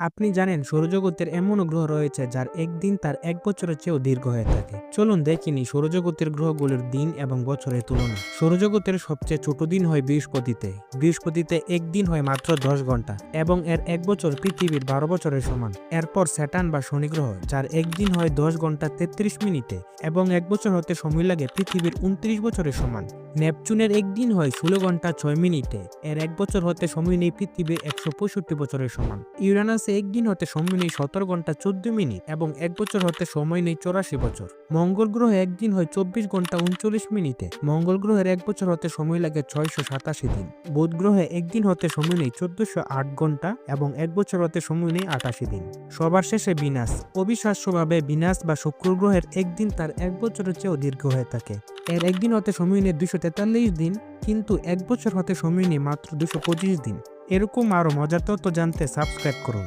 আপনি জানেন সৌরজগতের এমনও গ্রহ রয়েছে যার একদিন তার এক বছরের চেয়েও দীর্ঘ হয়ে থাকে। চলুন দেখিনি সৌরজগতের গ্রহগুলোর দিন এবং বছরের তুলনা। সৌরজগতের সবচেয়ে ছোট দিন হয় বৃহস্পতিতে। বৃহস্পতিতে একদিন হয় মাত্র 10 ঘন্টা এবং এর এক বছর পৃথিবীর 12 বছরের সমান। এরপর স্যাটার্ন বা শনি গ্রহ, যার একদিন হয় 10 ঘন্টা 33 মিনিটে এবং এক বছর হতে সময় লাগে পৃথিবীর 29 বছরের সমান। নেপচুনের একদিন হয় 16 ঘন্টা 6 মিনিটে, এর এক বছর হতে সময় নেই পৃথিবীর 165 বছরের সমান। ইউরেনাসে একদিন হতে সময় নেই 17 ঘন্টা 14 মিনিট এবং এক বছর হতে সময় নেই 84 বছর। মঙ্গল গ্রহে একদিন হয় 24 ঘন্টা 39 মিনিটে, মঙ্গল গ্রহের এক বছর হতে সময় লাগে 687 দিন। বুধ গ্রহে একদিন হতে সময় নেই 1408 ঘন্টা এবং এক বছর হতে সময় নেই 88 দিন। সবার শেষে ভিনাস। অবিশ্বাস্যভাবে ভিনাস বা শুক্র গ্রহের একদিন তার এক বছরের চেয়েও দীর্ঘ হয়ে থাকে। এর একদিন হতে সময় নেই 243 দিন, কিন্তু এক বছর হতে সময় নেই মাত্র 225 দিন। এরকম আরো মজার তথ্য জানতে সাবস্ক্রাইব করুন।